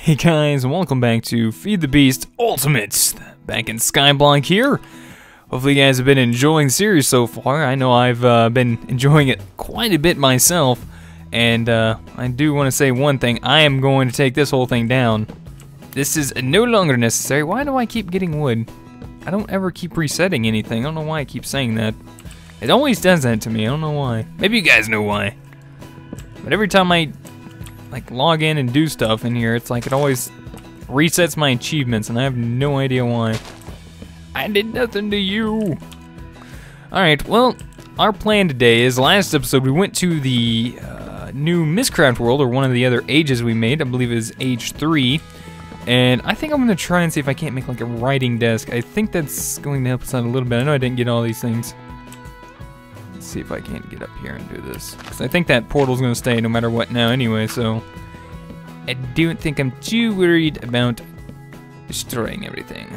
Hey guys, and welcome back to Feed the Beast Ultimate. Back in Skyblock here. Hopefully you guys have been enjoying the series so far. I know I've been enjoying it quite a bit myself. And I do want to say one thing. I am going to take this whole thing down. This is no longer necessary. Why do I keep getting wood? I don't ever keep resetting anything. I don't know why I keep saying that. It always does that to me. I don't know why. Maybe you guys know why. But every time I log in and do stuff in here, it's like it always resets my achievements, and I have no idea why. I did nothing to you. Alright, well, our plan today is, last episode we went to the new Mystcraft world, or one of the other ages we made. I believe it is age 3. And I think I'm going to try and see if I can't make like a writing desk. I think that's going to help us out a little bit. I know I didn't get all these things. Let's see if I can't get up here and do this. Because I think that portal's going to stay no matter what now anyway, so I don't think I'm too worried about destroying everything.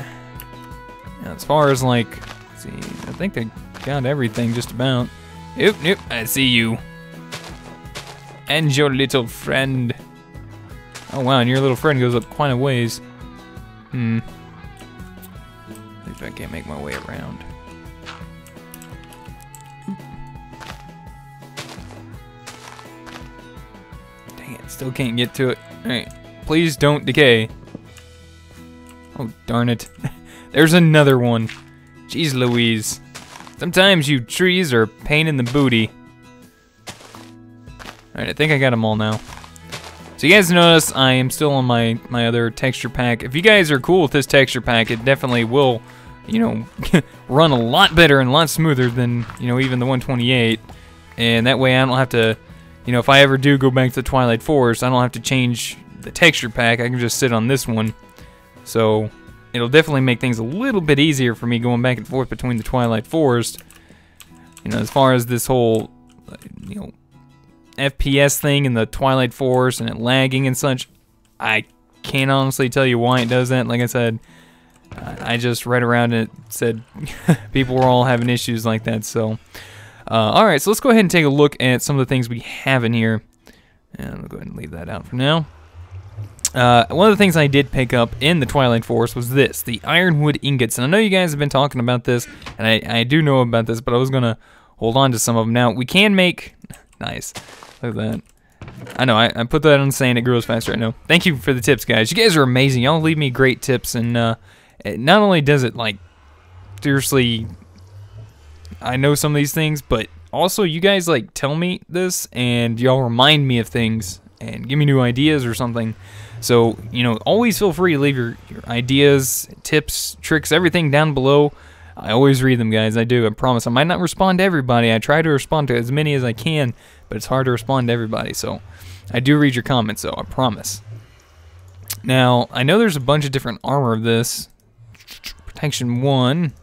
Now, as far as like, let's see, I think they got everything just about. Nope, I see you. And your little friend. Oh wow, and your little friend goes up quite a ways. See if I can't make my way around. Dang it, still can't get to it. Alright, please don't decay. Oh, darn it. There's another one. Jeez Louise. Sometimes you trees are a pain in the booty. Alright, I think I got them all now. So you guys notice I am still on my other texture pack. If you guys are cool with this texture pack, it definitely will, you know, run a lot better and a lot smoother than, you know, even the 128. And that way I don't have to, you know, if I ever do go back to the Twilight Forest, I don't have to change the texture pack. I can just sit on this one. So it'll definitely make things a little bit easier for me going back and forth between the Twilight Forest. You know, as far as this whole, you know, FPS thing in the Twilight Forest and it lagging and such, I can't honestly tell you why it does that. Like I said, I just read around and it said people were all having issues like that. So, alright, so let's go ahead and take a look at some of the things we have in here. And I'll go ahead and leave that out for now. One of the things I did pick up in the Twilight Forest was this, the ironwood ingots. And I know you guys have been talking about this, and I do know about this, but I was going to hold on to some of them. Now, we can make... Nice. Look at that. I know, I put that on saying it grows faster, I know. Thank you for the tips, guys. You guys are amazing. Y'all leave me great tips, and not only does it, like, seriously, I know some of these things, but also you guys, like, tell me this, and y'all remind me of things, and give me new ideas or something. So, you know, always feel free to leave your ideas, tips, tricks, everything down below. I always read them, guys. I do. I promise. I might not respond to everybody. I try to respond to as many as I can, but it's hard to respond to everybody. So I do read your comments, though. I promise. Now, I know there's a bunch of different armor of this. Protection 1.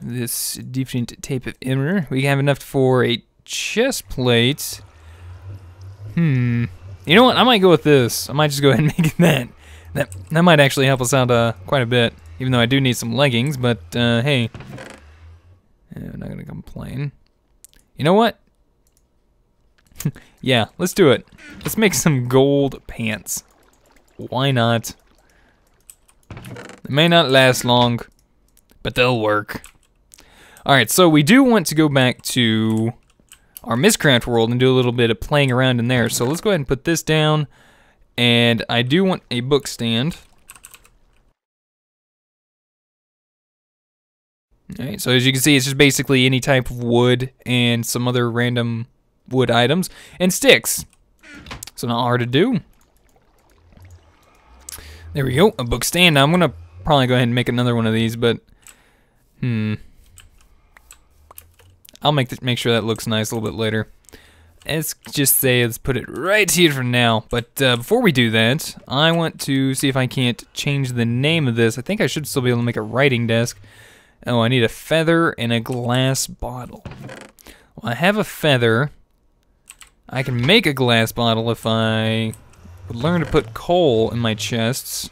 This different type of armor. We have enough for a chest plate. You know what? I might go with this. I might just go ahead and make it that. That might actually help us out quite a bit. Even though I do need some leggings, but hey, I'm not gonna complain. You know what? Yeah, let's do it. Let's make some gold pants. Why not? They may not last long, but they'll work. Alright, so we do want to go back to our Mystcraft world and do a little bit of playing around in there. So let's go ahead and put this down. And I do want a book stand. Alright, so as you can see, it's just basically any type of wood and some other random wood items and sticks. So not hard to do. There we go, a book stand. Now I'm gonna probably go ahead and make another one of these, but I'll make sure that looks nice a little bit later. Let's just say let's put it right here for now. But before we do that, I want to see if I can't change the name of this. I think I should still be able to make a writing desk. Oh, I need a feather and a glass bottle. Well, I have a feather. I can make a glass bottle if I would learn to put coal in my chests.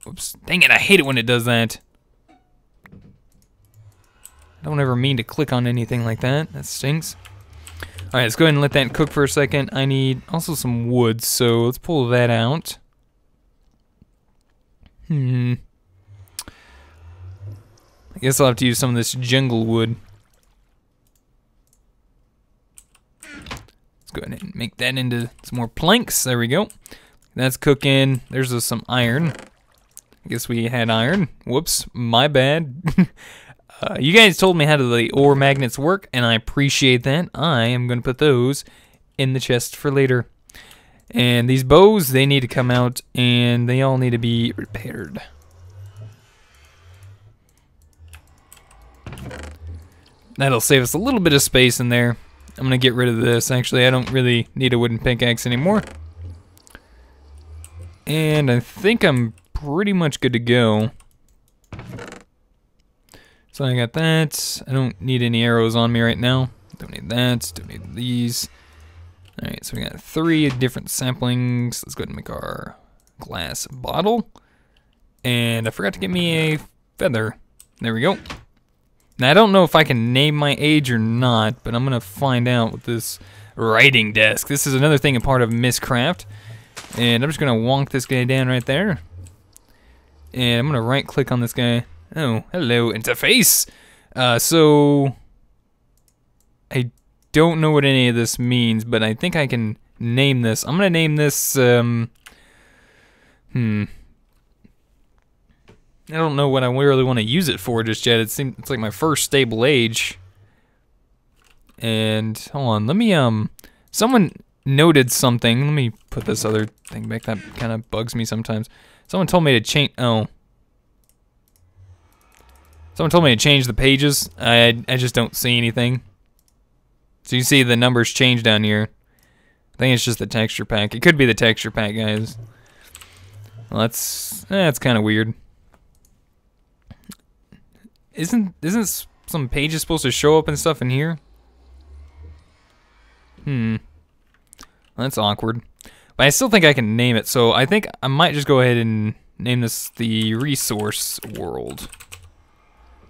Oops. Dang it, I hate it when it does that. I don't ever mean to click on anything like that. That stinks. Alright, let's go ahead and let that cook for a second. I need also some wood, so let's pull that out. I guess I'll have to use some of this jungle wood. Let's go ahead and make that into some more planks. There we go. That's cooking. There's some iron. I guess we had iron. Whoops, my bad. You guys told me how the ore magnets work, and I appreciate that. I am going to put those in the chest for later. And these bows, they need to come out, and they all need to be repaired. That'll save us a little bit of space in there. I'm going to get rid of this. Actually, I don't really need a wooden pickaxe anymore. And I think I'm pretty much good to go. So I got that. I don't need any arrows on me right now. Don't need that. Don't need these. Alright, so we got 3 different saplings. Let's go ahead and make our glass bottle. And I forgot to get me a feather. There we go. Now I don't know if I can name my age or not, but I'm going to find out with this writing desk. This is another thing, a part of Mystcraft. And I'm just going to wonk this guy down right there. And I'm going to right click on this guy. Oh, hello, interface. So I don't know what any of this means, but I think I can name this. I'm gonna name this, I don't know what I really want to use it for just yet. It's like my first stable age. And, hold on, let me, someone noted something. Let me put this other thing back. That kind of bugs me sometimes. Someone told me to change, someone told me to change the pages. I just don't see anything. So you see the numbers change down here. I think it's just the texture pack. It could be the texture pack, guys. Well, that's kind of weird. Isn't some pages supposed to show up and stuff in here? That's awkward. But I still think I can name it. So I think I might just go ahead and name this the resource world.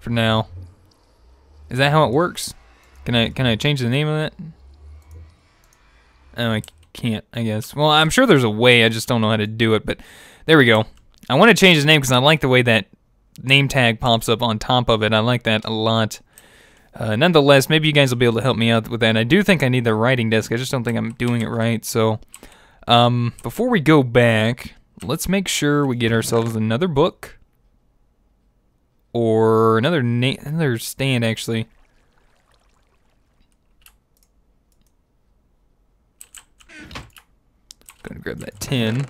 For now. Is that how it works? Can I change the name of it? Oh, I can't, I guess. Well, I'm sure there's a way, I just don't know how to do it, but there we go. I want to change his name because I like the way that name tag pops up on top of it. I like that a lot. Nonetheless, maybe you guys will be able to help me out with that. I do think I need the writing desk. I just don't think I'm doing it right. So, before we go back, let's make sure we get ourselves another book. Or another stand, actually. Gonna grab that tin.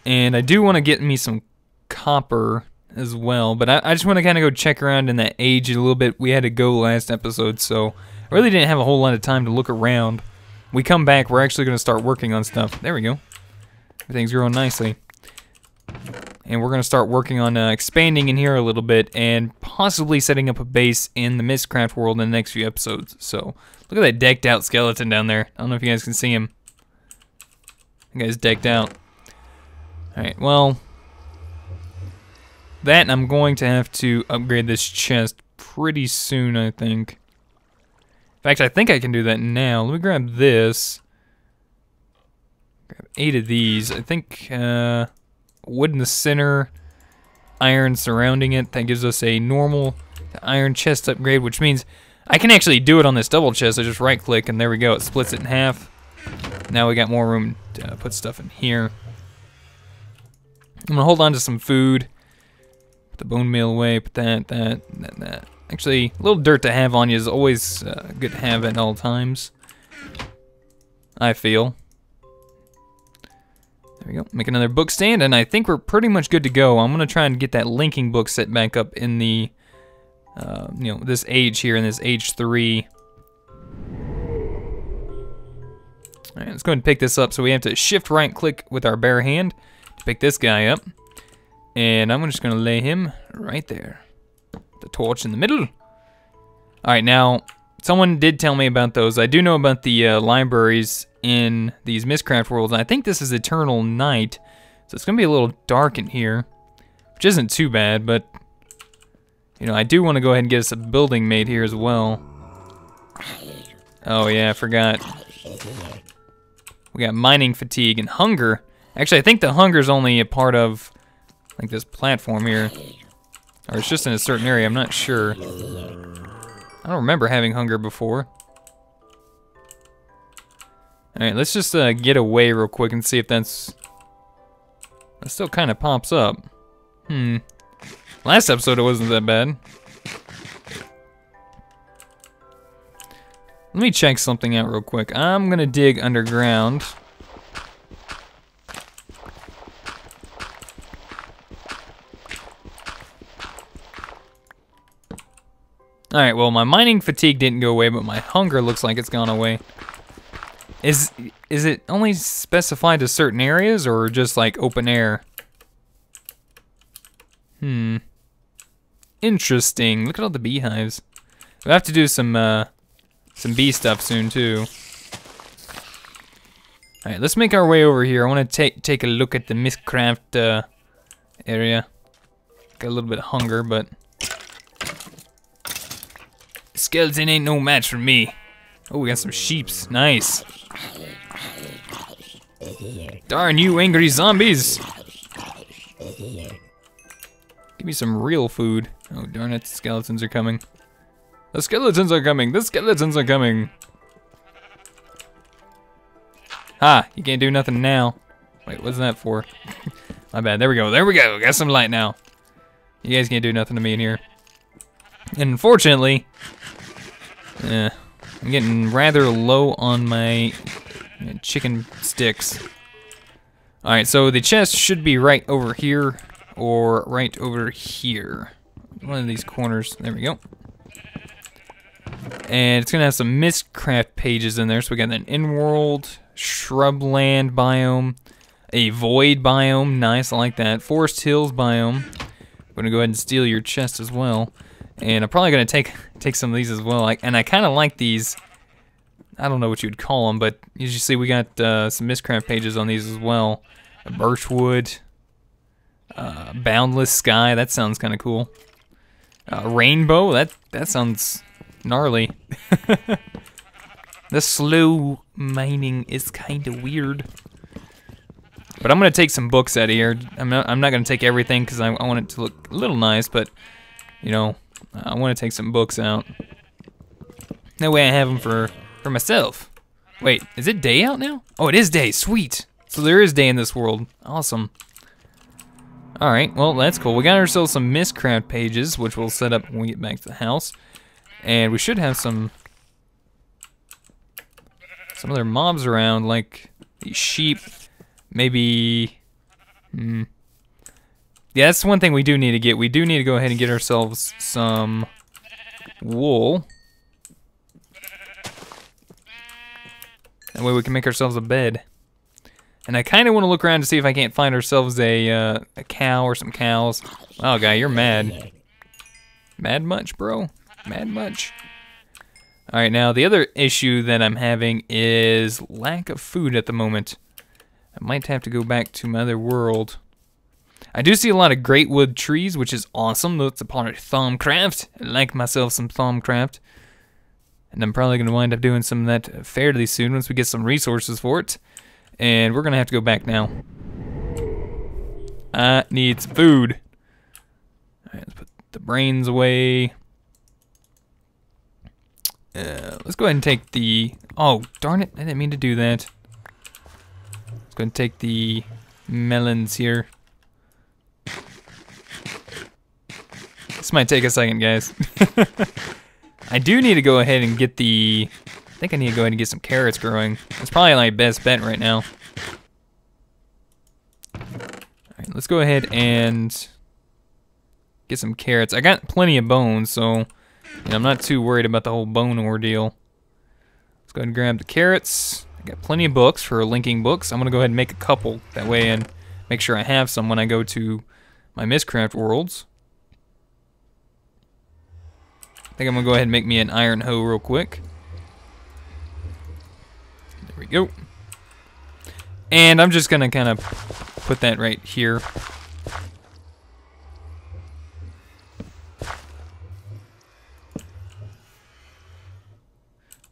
And I do want to get me some copper as well, but I just want to kind of go check around in that age a little bit. We had to go last episode, so I really didn't have a whole lot of time to look around. We come back, we're actually going to start working on stuff. There we go. Everything's growing nicely. And we're going to start working on expanding in here a little bit and possibly setting up a base in the Mystcraft world in the next few episodes. So, look at that decked out skeleton down there. I don't know if you guys can see him. That guy's decked out. Alright, well, that I'm going to have to upgrade this chest pretty soon, I think. In fact, I think I can do that now. Let me grab this. Grab 8 of these. I think, wood in the center, iron surrounding it. That gives us a normal iron chest upgrade, which means I can actually do it on this double chest. I just right click and there we go. It splits it in half. Now we got more room to put stuff in here. I'm gonna hold on to some food. Put the bone meal away. Put that. Actually, a little dirt to have on you is always good to have at all times, I feel. There we go. Make another book stand, and I think we're pretty much good to go. I'm gonna try and get that linking book set back up in the, this age here, in this age 3. All right, let's go ahead and pick this up. So we have to shift right click with our bare hand to pick this guy up, and I'm just gonna lay him right there. The torch in the middle. All right, now someone did tell me about those. I do know about the libraries in these Mystcraft worlds, and I think this is Eternal Night, so it's gonna be a little dark in here, which isn't too bad, but I do want to go ahead and get us a building made here as well. Oh yeah, I forgot. We got mining fatigue and hunger. Actually, I think the hunger's only a part of like this platform here. Or it's just in a certain area, I'm not sure. I don't remember having hunger before. Alright, let's just get away real quick and see if that's... That still kind of pops up. Last episode it wasn't that bad. Let me check something out real quick. I'm gonna dig underground. Alright, well my mining fatigue didn't go away, but my hunger looks like it's gone away. Is it only specified to certain areas or just like open air? Interesting. Look at all the beehives. We'll have to do some bee stuff soon too. Alright, let's make our way over here. I want to take a look at the Mystcraft area. Got a little bit of hunger, but skeleton ain't no match for me. Oh, we got some sheeps. Nice. Darn you angry zombies. Give me some real food. Oh, darn it, the skeletons are coming. The skeletons are coming. The skeletons are coming. Ha, you can't do nothing now. Wait, what's that for? My bad, there we go, there we go. Got some light now. You guys can't do nothing to me in here. And unfortunately, I'm getting rather low on my chicken sticks. Alright, so the chest should be right over here or right over here. One of these corners. There we go. And it's gonna have some Mystcraft pages in there. So we got an in-world, shrubland biome, a void biome. Nice, I like that. Forest hills biome. I'm gonna go ahead and steal your chest as well. And I'm probably gonna take some of these as well. And I kind of like these. I don't know what you'd call them, but as you see, we got some Mystcraft pages on these as well. A birchwood, boundless sky. That sounds kind of cool. Rainbow. That sounds gnarly. The slow mining is kind of weird. But I'm gonna take some books out of here. I'm not gonna take everything because I want it to look a little nice, but you know, I want to take some books out. That way I have them for myself. Wait, is it day out now? Oh, it is day. Sweet. So there is day in this world. Awesome. Alright, well, that's cool. We got ourselves some Mystcraft pages, which we'll set up when we get back to the house. And we should have some other mobs around, like these sheep. Maybe... Yeah, that's one thing we do need to get. We do need to go ahead and get ourselves some wool. That way we can make ourselves a bed. And I kind of want to look around to see if I can't find ourselves a cow or some cows. Oh, guy, you're mad. Mad much, bro? Mad much? Alright, now the other issue that I'm having is lack of food at the moment. I might have to go back to my other world. I do see a lot of great wood trees, which is awesome. That's a part of Thaumcraft. I like myself some Thaumcraft. And I'm probably going to wind up doing some of that fairly soon once we get some resources for it. And we're going to have to go back now. I need some food. Alright, let's put the brains away. Let's go ahead and take the... Oh, darn it. I didn't mean to do that. Let's go ahead and take the melons here. This might take a second, guys. I do need to go ahead and get the... I think I need to go ahead and get some carrots growing. That's probably my best bet right now. Alright, let's go ahead and get some carrots. I got plenty of bones, so you know, I'm not too worried about the whole bone ordeal. Let's go ahead and grab the carrots. I got plenty of books for linking books. I'm going to go ahead and make a couple that way and make sure I have some when I go to my Mystcraft worlds. I think I'm going to go ahead and make me an iron hoe real quick. There we go. And I'm just going to kind of put that right here.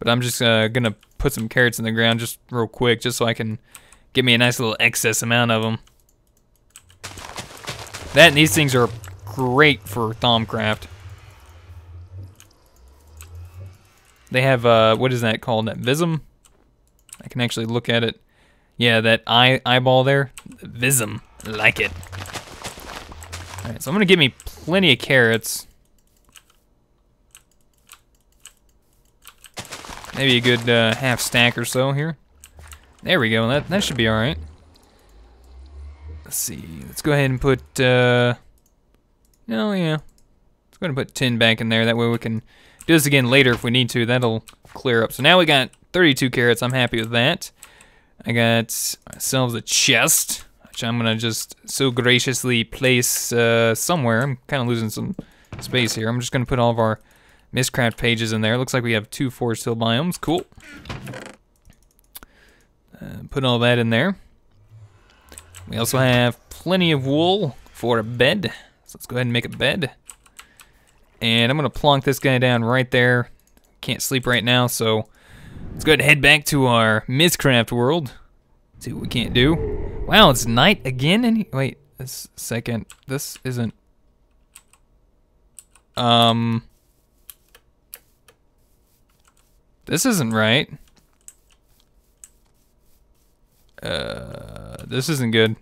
But I'm just gonna put some carrots in the ground just real quick, just so I can get me a nice little excess amount of them. That and these things are great for Thaumcraft. They have, what is that called? That Vism? I can actually look at it. Yeah, that eyeball there. Vism. I like it. Alright, so I'm gonna give me plenty of carrots. Maybe a good half stack or so here. There we go. That should be all right. Let's see. Let's go ahead and put. No, yeah. Let's go ahead and put 10 back in there. That way we can do this again later if we need to. That'll clear up. So now we got 32 carrots. I'm happy with that. I got ourselves a chest, which I'm gonna just so graciously place somewhere. I'm kind of losing some space here. I'm just gonna put all of our Mystcraft pages in there. Looks like we have 2 forest hill biomes. Cool. Put all that in there. We also have plenty of wool for a bed. So let's go ahead and make a bed. And I'm going to plonk this guy down right there. Can't sleep right now, so let's go ahead and head back to our Mystcraft world. See what we can't do. Wow, it's night again? And wait a second. This isn't... This isn't right. This isn't good.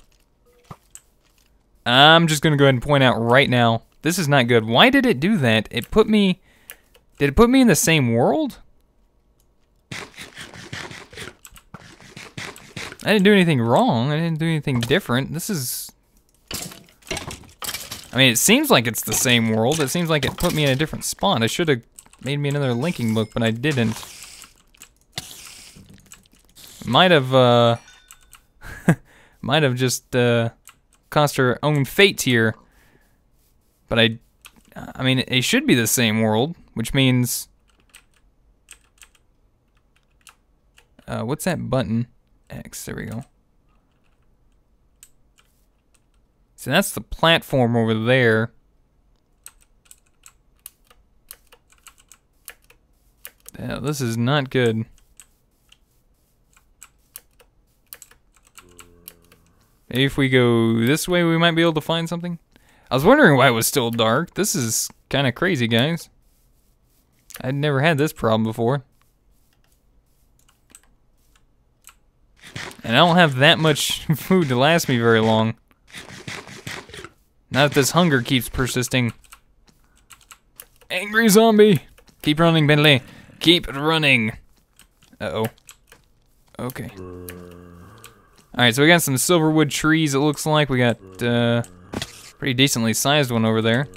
I'm just gonna go ahead and point out right now, this is not good. Why did it do that? Did it put me in the same world? I didn't do anything wrong. I didn't do anything different. This is... I mean, it seems like it's the same world. It seems like it put me in a different spot. I should have made me another linking book, but I didn't. Might have just caused her own fate here. But I mean, it should be the same world, which means... what's that button? X, there we go. So that's the platform over there. Yeah, this is not good. Maybe if we go this way, we might be able to find something. I was wondering why it was still dark. This is kind of crazy, guys. I'd never had this problem before. And I don't have that much food to last me very long. Not if this hunger keeps persisting. Angry zombie! Keep running, Bentley. Keep running. Uh-oh. Okay. Alright, so we got some silverwood trees, it looks like. We got pretty decently sized one over there.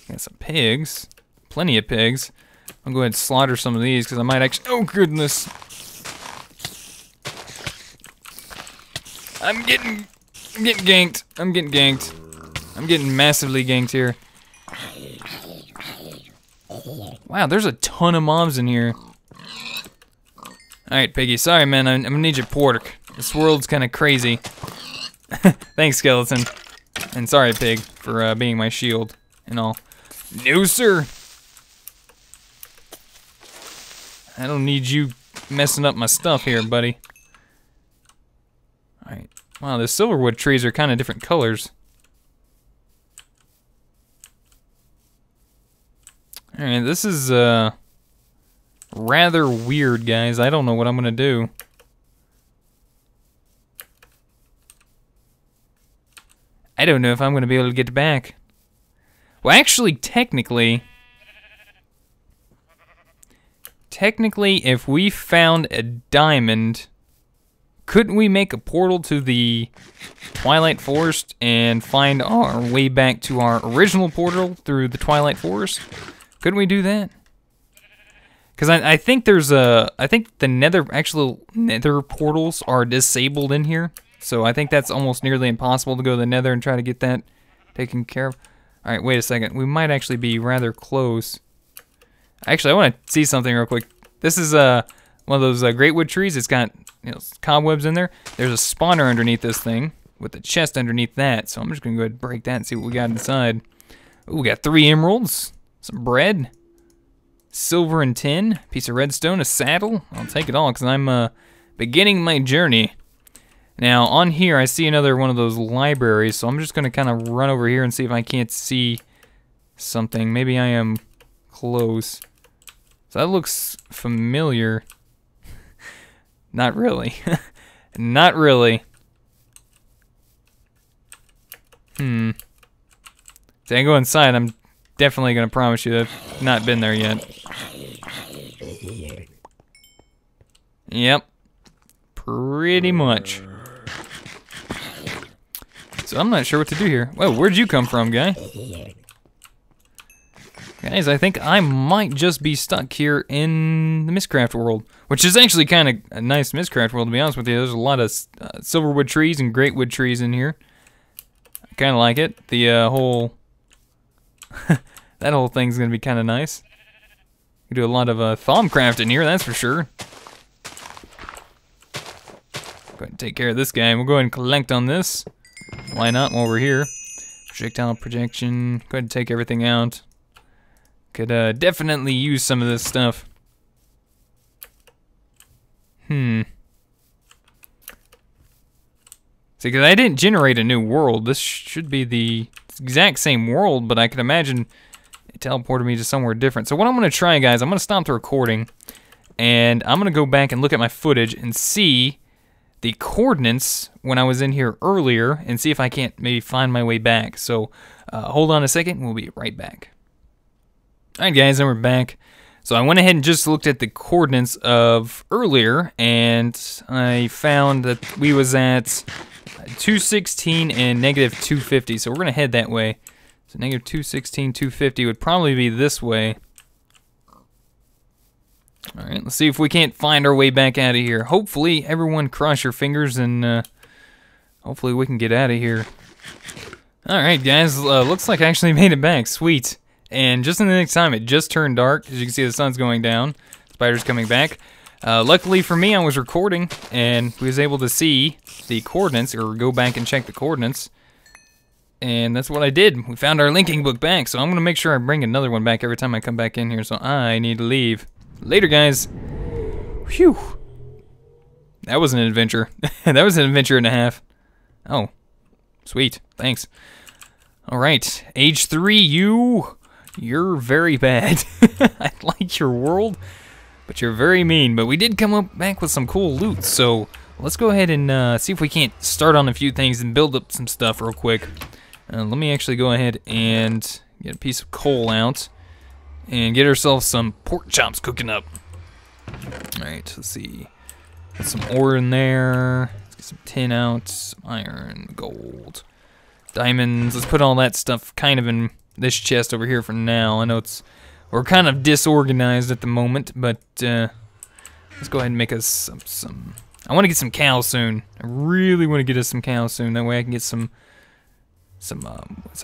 Got some pigs. Plenty of pigs. I'll go ahead and slaughter some of these because I might actually... Oh, goodness! I'm getting ganked. I'm getting ganked. I'm getting massively ganked here. Wow, there's a ton of mobs in here. Alright, Piggy. Sorry, man. I'm gonna need your pork. This world's kind of crazy. Thanks, Skeleton. And sorry, Pig, for being my shield and all. No, sir. I don't need you messing up my stuff here, buddy. Alright. Wow, the silverwood trees are kind of different colors. Alright, this is rather weird, guys. I don't know what I'm gonna do. I don't know if I'm gonna be able to get back. Well, actually, technically, if we found a diamond, couldn't we make a portal to the Twilight Forest and find our way back to our original portal through the Twilight Forest? Couldn't we do that? Because I think there's a... I think the nether portals are disabled in here. So I think that's almost nearly impossible to go to the nether and try to get that taken care of. Alright, wait a second. We might actually be rather close. Actually, I want to see something real quick. This is one of those great wood trees. It's got cobwebs in there. There's a spawner underneath this thing with a chest underneath that. So I'm just going to go ahead and break that and see what we got inside. Ooh, we got 3 emeralds, some bread, silver and tin, piece of redstone, a saddle. I'll take it all because I'm beginning my journey. Now on here I see another one of those libraries, so I'm just gonna kind of run over here and see if I can't see something. Maybe I am close. So that looks familiar. Not really. Not really. So I go inside, I'm definitely gonna promise you that I've not been there yet. Yep. Pretty much. So I'm not sure what to do here. Whoa, where'd you come from, guy? Guys, I think I might just be stuck here in the Mystcraft world, which is actually kind of a nice Mystcraft world, to be honest with you. There's a lot of silverwood trees and greatwood trees in here. I kind of like it. The whole... that whole thing's going to be kind of nice. You do a lot of Thaumcraft in here, that's for sure. Go ahead and take care of this guy. We'll go ahead and collect on this. Why not while we're here? Projectile projection. Go ahead and take everything out. Could definitely use some of this stuff. See, because I didn't generate a new world. This should be the exact same world, but I can imagine it teleported me to somewhere different. So what I'm going to try, guys, I'm going to stop the recording, and I'm going to go back and look at my footage and see the coordinates when I was in here earlier and see if I can't maybe find my way back. So hold on a second, we'll be right back. Alright guys, and we're back. So I went ahead and just looked at the coordinates of earlier, and I found that we was at 216 and negative 250, so we're going to head that way. So negative 216, 250 would probably be this way. Alright, let's see if we can't find our way back out of here. Hopefully, everyone cross your fingers and hopefully we can get out of here. Alright guys, looks like I actually made it back. Sweet. And just in the next time, it just turned dark. As you can see, the sun's going down. Spider's coming back. Luckily for me, I was recording and was able to see the coordinates, or go back and check the coordinates. And that's what I did. We found our linking book back, so I'm going to make sure I bring another one back every time I come back in here, so I need to leave. Later, guys. Phew. That was an adventure. That was an adventure and a half. Oh. Sweet. Thanks. Alright. Age 3, you're very bad. I like your world, but you're very mean. But we did come up back with some cool loot, so let's go ahead and see if we can't start on a few things and build up some stuff real quick. Let me actually go ahead and get a piece of coal out and get ourselves some pork chops cooking up. Alright, let's see. Get some ore in there. Let's get some tin out, some iron, gold, diamonds. Let's put all that stuff kind of in this chest over here for now. I know we're kind of disorganized at the moment, but let's go ahead and make us some. I want to get some cows soon. I really want to get us some cows soon. That way I can get some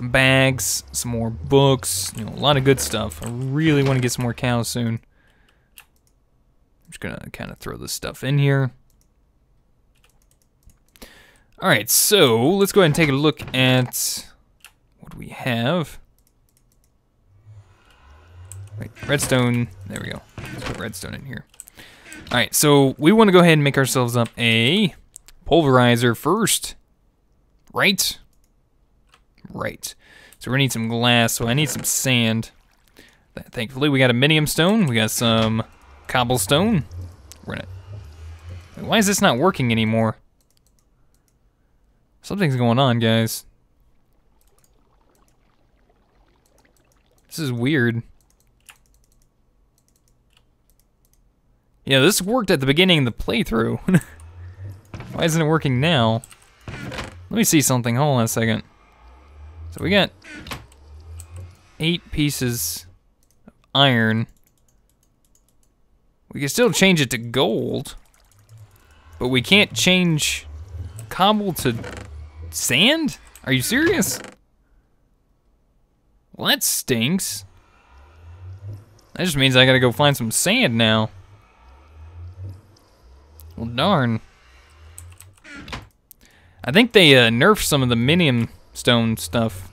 bags, some more books, you know, a lot of good stuff. I really want to get some more cows soon. I'm just gonna kind of throw this stuff in here. All right, so let's go ahead and take a look at what we have. Wait, redstone, there we go. Let's put redstone in here. All right, so we want to go ahead and make ourselves up a pulverizer first, right? Right. So we're gonna need some glass, so I need some sand. Thankfully, we got a minium stone, we got some cobblestone. We're gonna... Why is this not working anymore? Something's going on, guys. This is weird. Yeah, this worked at the beginning of the playthrough. Why isn't it working now? Let me see something. Hold on a second. So we got 8 pieces of iron. We can still change it to gold, but we can't change cobble to sand? Are you serious? Well, that stinks. That just means I gotta go find some sand now. Well, darn. I think they nerfed some of the minium stone stuff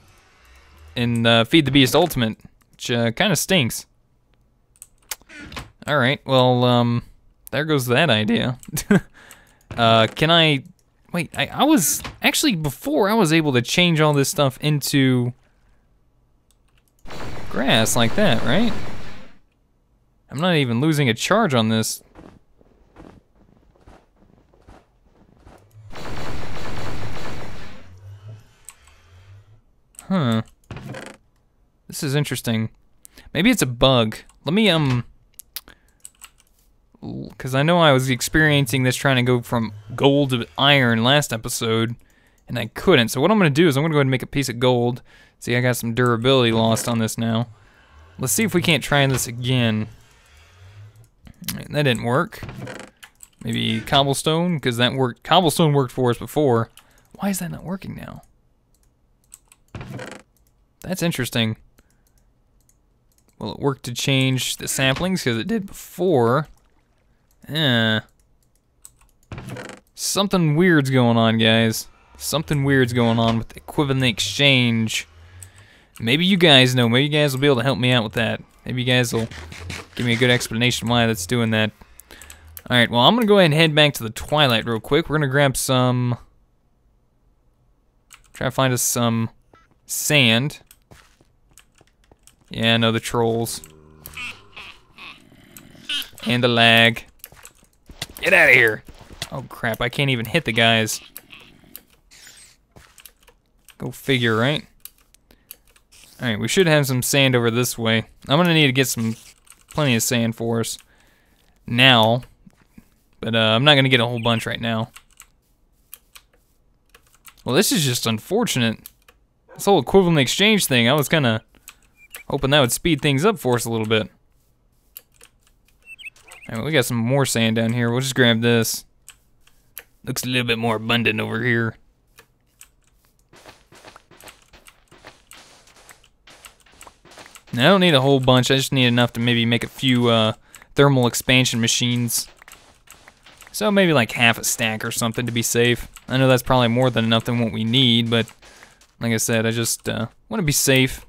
in Feed the Beast Ultimate, which kind of stinks. Alright, well, there goes that idea. Can I... Wait, I was... Actually, before, I was able to change all this stuff into... grass like that, right? I'm not even losing a charge on this. Huh. This is interesting. Maybe it's a bug. Let me, because I know I was experiencing this trying to go from gold to iron last episode, and I couldn't. So what I'm going to do is I'm going to go ahead and make a piece of gold. See, I got some durability lost on this now. Let's see if we can't try this again. That didn't work. Maybe cobblestone, because that worked. Cobblestone worked for us before. Why is that not working now? That's interesting. Will it work to change the samplings, because it did before? Something weird's going on, guys. Something weird's going on with the equivalent exchange. Maybe you guys know. Maybe you guys will be able to help me out with that. Maybe you guys will give me a good explanation why that's doing that. Alright, well, I'm going to go ahead and head back to the Twilight real quick. We're going to grab some... Try to find us some sand. Yeah, I know the trolls. And the lag. Get out of here! Oh crap, I can't even hit the guys. Go figure, right? Alright, we should have some sand over this way. I'm gonna need to get plenty of sand for us now. But I'm not gonna get a whole bunch right now. Well, this is just unfortunate. This whole equivalent exchange thing, I was kinda hoping that would speed things up for us a little bit. Alright, we got some more sand down here. We'll just grab this. Looks a little bit more abundant over here. Now, I don't need a whole bunch. I just need enough to maybe make a few thermal expansion machines. So maybe like half a stack or something to be safe. I know that's probably more than enough than what we need, but like I said, I just want to be safe.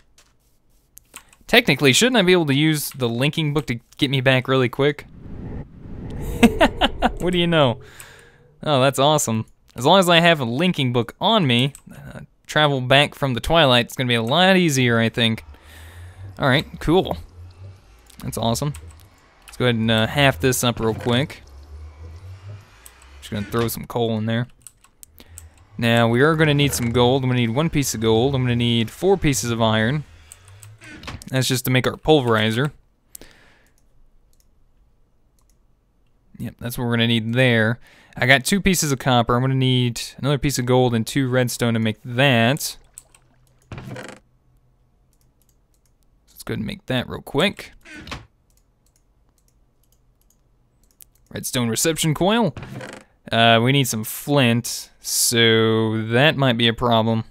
Technically, shouldn't I be able to use the linking book to get me back really quick? What do you know? Oh, that's awesome. As long as I have a linking book on me, travel back from the Twilight, it's going to be a lot easier, I think. Alright, cool. That's awesome. Let's go ahead and half this up real quick. Just going to throw some coal in there. Now, we are going to need some gold. I'm going to need 1 piece of gold. I'm going to need 4 pieces of iron. That's just to make our pulverizer. Yep, that's what we're going to need there. I got 2 pieces of copper. I'm going to need another piece of gold and 2 redstone to make that. Let's go ahead and make that real quick. Redstone reception coil. We need some flint, so that might be a problem.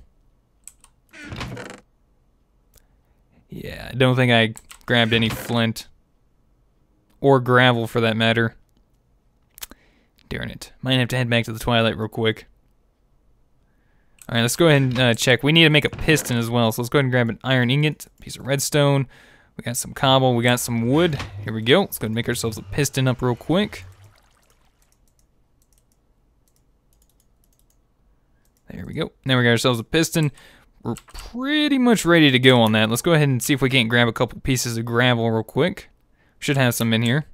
Yeah, I don't think I grabbed any flint. Or gravel, for that matter. Darn it. Might have to head back to the Twilight real quick. Alright, let's go ahead and check. We need to make a piston as well, so let's go ahead and grab an iron ingot, a piece of redstone. We got some cobble, we got some wood. Here we go. Let's go ahead and make ourselves a piston up real quick. There we go. Now we got ourselves a piston. We're pretty much ready to go on that. Let's go ahead and see if we can't grab a couple pieces of gravel real quick. Should have some in here.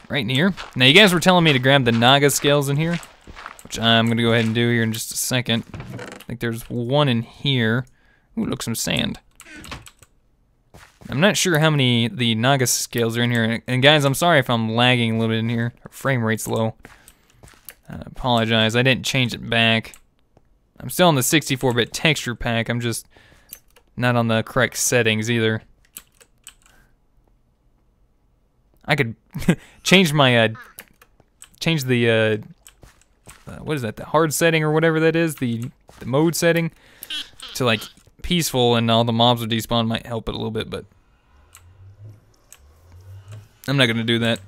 Right in here. Now you guys were telling me to grab the Naga scales in here, which I'm going to go ahead and do here in just a second. I think there's one in here. Ooh, look, some sand. I'm not sure how many the Naga scales are in here. And guys, I'm sorry if I'm lagging a little bit in here. Our frame rate's low. I apologize. I didn't change it back. I'm still on the 64-bit texture pack. I'm just not on the correct settings either. I could change my change the what is that? The hard setting or whatever that is, the mode setting to like peaceful, and all the mobs would despawn. Might help it a little bit, but I'm not gonna do that.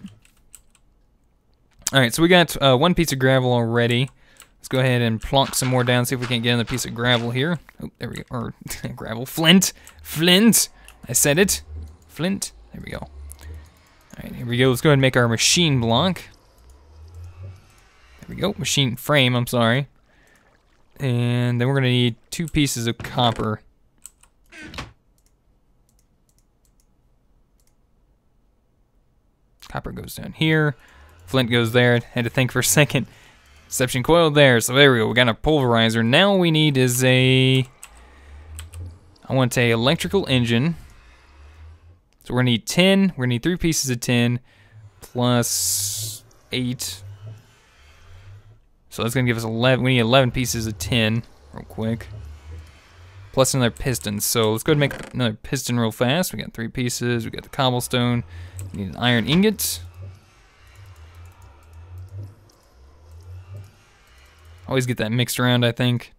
All right, so we got 1 piece of gravel already. Let's go ahead and plonk some more down. See if we can't get another piece of gravel here. Oh, there we go. Or gravel, flint, flint. I said it, flint. There we go. Alright, here we go. Let's go ahead and make our machine block. There we go. Machine frame, I'm sorry. And then we're going to need 2 pieces of copper. Copper goes down here. Flint goes there. Had to think for a second. Deception coil there. So there we go. We got a pulverizer. Now all we need is a... I want a electrical engine. So we're going to need 10. We're going to need 3 pieces of 10 plus 8. So that's going to give us 11. We need 11 pieces of 10 real quick. Plus another piston. So let's go ahead and make another piston real fast. We got 3 pieces. We got the cobblestone. We need an iron ingot. Always get that mixed around, I think.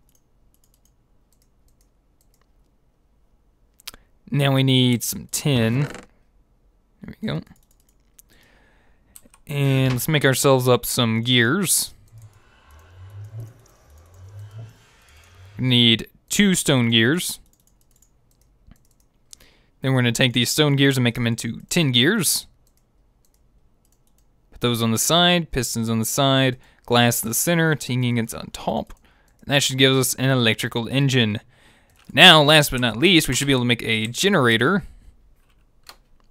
Now we need some tin. There we go. And let's make ourselves up some gears. We need 2 stone gears. Then we're going to take these stone gears and make them into tin gears. Put those on the side, pistons on the side, glass in the center, tin ingots on top. And that should give us an electrical engine. Now, last but not least, we should be able to make a generator,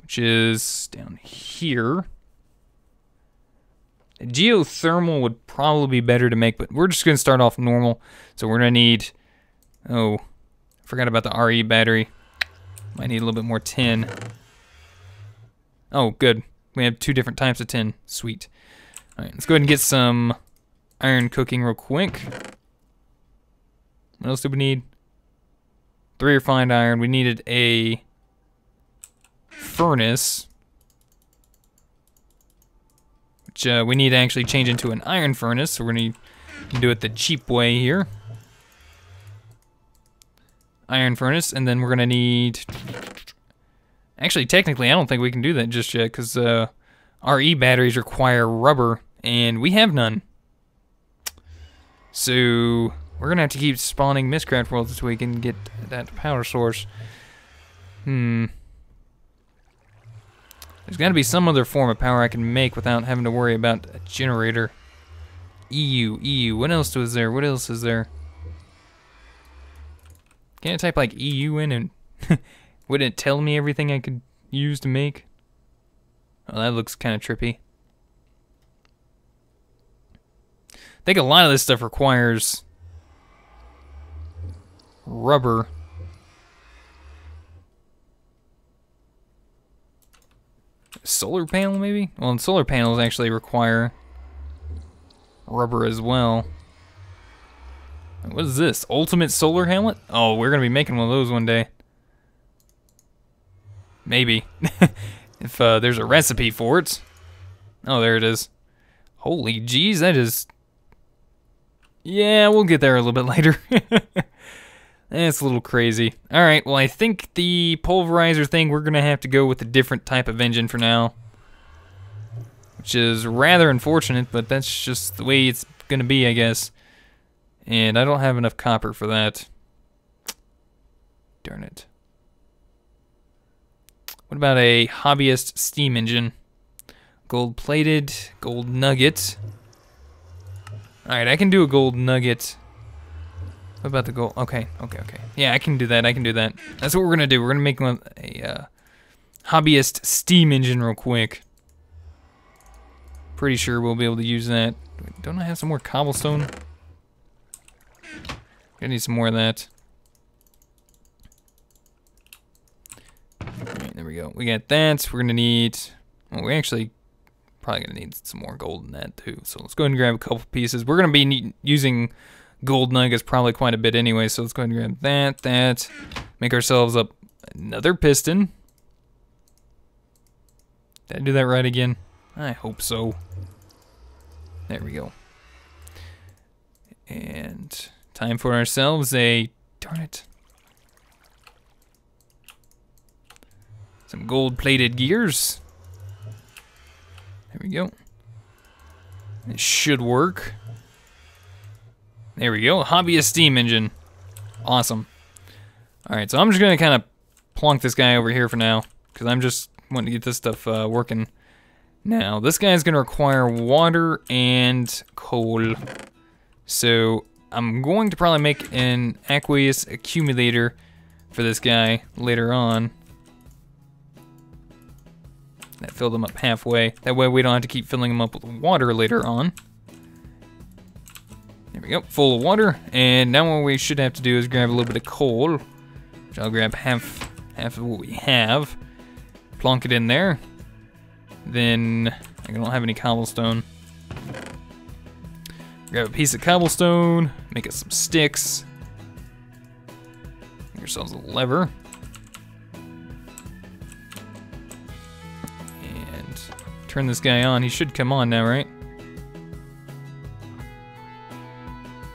which is down here. A geothermal would probably be better to make, but we're just going to start off normal. So we're going to need, oh, I forgot about the RE battery. Might need a little bit more tin. Oh, good. We have 2 different types of tin. Sweet. All right, let's go ahead and get some iron cooking real quick. What else do we need? 3 refined iron. We needed a furnace, which we need to actually change into an iron furnace, so we're going to do it the cheap way here. Iron furnace, and then we're going to need... Actually, technically, I don't think we can do that just yet, because RE batteries require rubber, and we have none. So... we're going to have to keep spawning Mystcraft worlds until we can get that power source. There's got to be some other form of power I can make without having to worry about a generator. EU. What else is there? What else is there? Can't I type like EU in and wouldn't it tell me everything I could use to make? Oh, that looks kind of trippy. I think a lot of this stuff requires... rubber. Solar panel, maybe? Well, and solar panels actually require rubber as well. What is this? Ultimate solar helmet? Oh, we're gonna be making one of those one day. Maybe. If there's a recipe for it. Oh, there it is. Holy jeez, that is... yeah, we'll get there a little bit later. It's a little crazy. Alright, well I think the pulverizer thing, we're going to have to go with a different type of engine for now. Which is rather unfortunate, but that's just the way it's going to be, I guess. And I don't have enough copper for that. Darn it. What about a hobbyist steam engine? Gold-plated, gold nugget. Alright, I can do a gold nugget. What about the gold? Okay. Yeah, I can do that. That's what we're gonna do. We're gonna make a hobbyist steam engine real quick. Pretty sure we'll be able to use that. Don't I have some more cobblestone? I need some more of that. Alright, there we go. We got that. We're gonna need... well, we actually probably gonna need some more gold in that too. So let's go ahead and grab a couple pieces. We're gonna be using gold nuggets probably quite a bit anyway, so let's go ahead and grab that. Make ourselves up another piston. Did I do that right again? I hope so. There we go. And time for ourselves a... darn it. Some gold-plated gears. There we go. It should work. There we go. Hobbyist steam engine. Awesome. Alright, so I'm just going to kind of plonk this guy over here for now, because I'm just wanting to get this stuff working. Now, this guy's gonna require water and coal. So, I'm going to probably make an aqueous accumulator for this guy later on. That filled him up halfway. That way we don't have to keep filling him up with water later on. There we go, full of water. And now what we should have to do is grab a little bit of coal, which I'll grab half of what we have. Plonk it in there. Then, I don't have any cobblestone. Grab a piece of cobblestone, make us some sticks. Make ourselves a lever. And turn this guy on. He should come on now, right?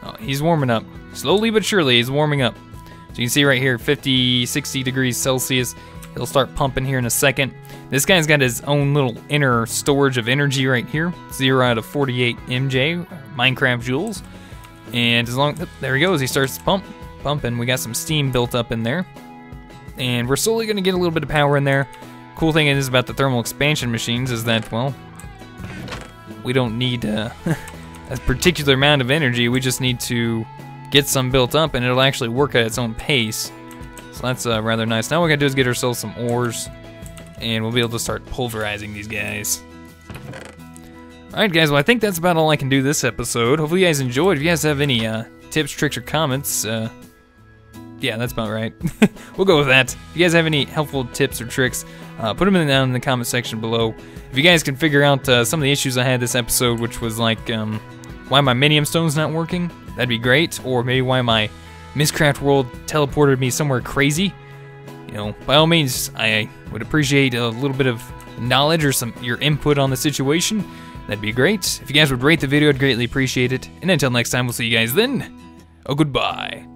Oh, he's warming up. Slowly but surely, he's warming up. So you can see right here, 50, 60 degrees Celsius. He'll start pumping here in a second. This guy's got his own little inner storage of energy right here. 0 out of 48 MJ, Minecraft joules. And as long, there he goes, he starts pumping. We got some steam built up in there. And we're slowly gonna get a little bit of power in there. Cool thing is about the thermal expansion machines is that, well, we don't need a particular amount of energy. We just need to get some built up and it'll actually work at its own pace. So that's rather nice. Now what we're gonna do is get ourselves some ores and we'll be able to start pulverizing these guys. Alright guys, well I think that's about all I can do this episode. Hopefully you guys enjoyed. If you guys have any tips, tricks, or comments, yeah, that's about right. We'll go with that. If you guys have any helpful tips or tricks, put them down in the comment section below. If you guys can figure out some of the issues I had this episode, which was like why my minium stone's not working, that'd be great. Or maybe why my Mystcraft world teleported me somewhere crazy. You know, by all means, I would appreciate a little bit of knowledge or your input on the situation. That'd be great. If you guys would rate the video, I'd greatly appreciate it. And until next time, we'll see you guys then. Oh, goodbye.